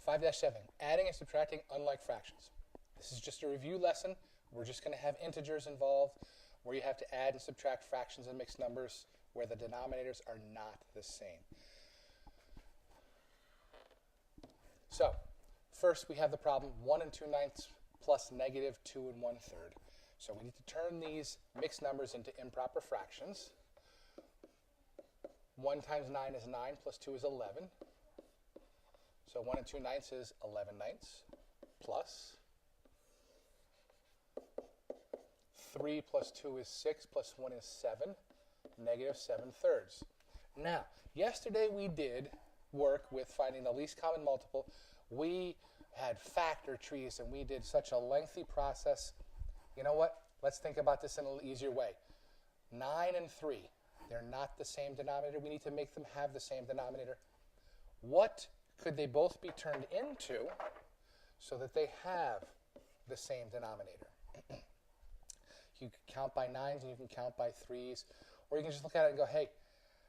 5-7, adding and subtracting unlike fractions. This is just a review lesson. We're just going to have integers involved where you have to add and subtract fractions and mixed numbers where the denominators are not the same. So, first we have the problem 1 2/9 plus negative 2 1/3. So we need to turn these mixed numbers into improper fractions. 1 times 9 is 9, plus 2 is 11. So 1 2/9 is 11/9 plus 3 plus 2 is 6, plus 1 is 7, negative 7/3. Now, yesterday we did work with finding the least common multiple. We had factor trees, and we did such a lengthy process. You know what? Let's think about this in a little easier way. 9 and 3, they're not the same denominator. We need to make them have the same denominator. What could they both be turned into so that they have the same denominator? You can count by 9s and you can count by 3s, or you can just look at it and go, hey,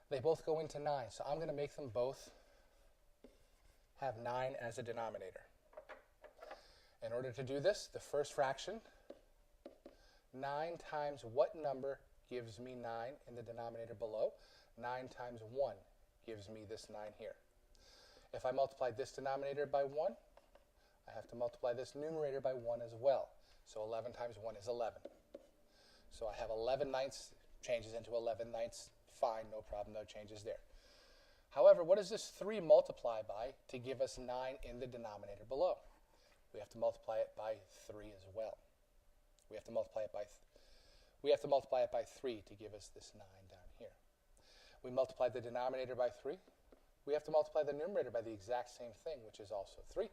they both go into 9, so I'm going to make them both have 9 as a denominator. In order to do this, the first fraction, 9 times what number gives me 9 in the denominator below? 9 times 1 gives me this 9 here. If I multiply this denominator by 1, I have to multiply this numerator by 1 as well. So 11 times 1 is 11. So I have 11/9 changes into 11/9. Fine, no problem, no changes there. However, what does this 3 multiply by to give us 9 in the denominator below? We have to multiply it by 3 as well. We have to multiply it by 3 to give us this 9 down here. We multiply the denominator by 3. We have to multiply the numerator by the exact same thing, which is also 3.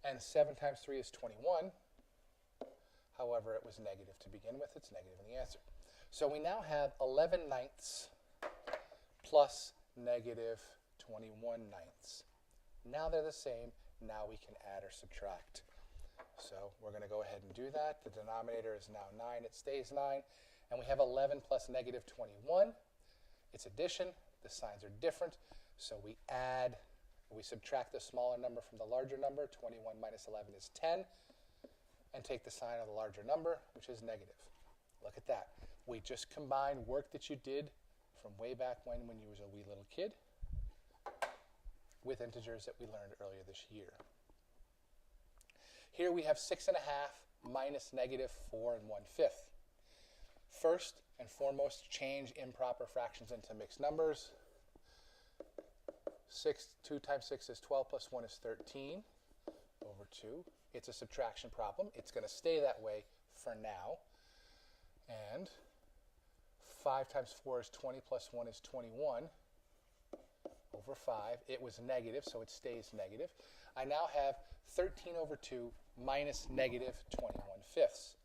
And 7 times 3 is 21. However, it was negative to begin with. It's negative in the answer. So we now have 11/9 plus negative 21/9. Now they're the same. Now we can add or subtract. So we're going to go ahead and do that. The denominator is now 9. It stays 9. And we have 11 plus negative 21. It's addition. The signs are different. So we add, we subtract the smaller number from the larger number. 21 minus 11 is 10. And take the sign of the larger number, which is negative. Look at that. We just combined work that you did from way back when you was a wee little kid with integers that we learned earlier this year. Here we have 6.5 minus negative 4 1/5. First and foremost, change improper fractions into mixed numbers. 2 times 6 is 12 plus 1 is 13 over 2. It's a subtraction problem. It's going to stay that way for now. And 5 times 4 is 20 plus 1 is 21 over 5. It was negative, so it stays negative. I now have 13 over 2 minus negative 21/5.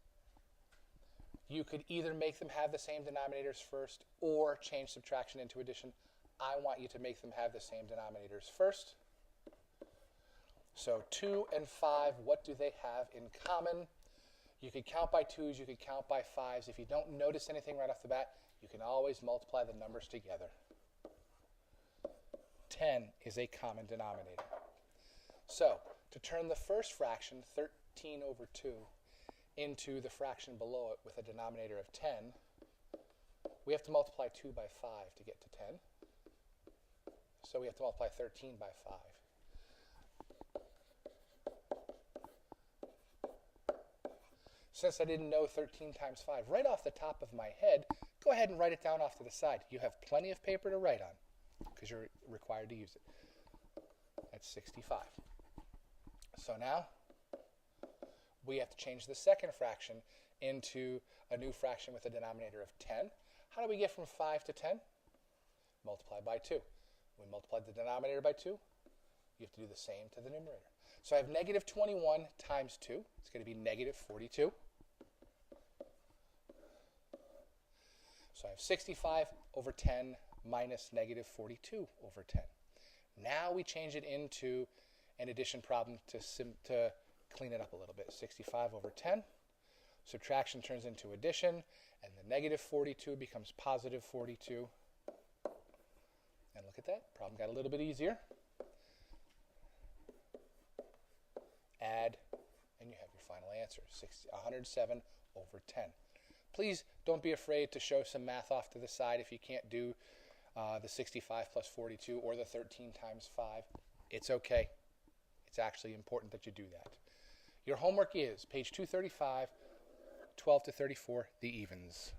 You could either make them have the same denominators first or change subtraction into addition. I want you to make them have the same denominators first. So 2 and 5, what do they have in common? You could count by 2s, you could count by 5s. If you don't notice anything right off the bat, you can always multiply the numbers together. 10 is a common denominator. So to turn the first fraction, 13 over 2, into the fraction below it with a denominator of 10, we have to multiply 2 by 5 to get to 10. So we have to multiply 13 by 5. Since I didn't know 13 times 5 right off the top of my head, go ahead and write it down off to the side. You have plenty of paper to write on because you're required to use it. That's 65. So now we have to change the second fraction into a new fraction with a denominator of 10. How do we get from 5 to 10? Multiply by 2. We multiplied the denominator by 2. You have to do the same to the numerator. So I have negative 21 times 2. It's going to be negative 42. So I have 65 over 10 minus negative 42 over 10. Now we change it into an addition problem to clean it up a little bit. 65 over 10. Subtraction turns into addition, and the negative 42 becomes positive 42. And look at that. Problem got a little bit easier. final answer, 107 over 10. Please don't be afraid to show some math off to the side if you can't do the 65 plus 42 or the 13 times 5. It's okay. It's actually important that you do that. Your homework is page 235, 12 to 34, the evens.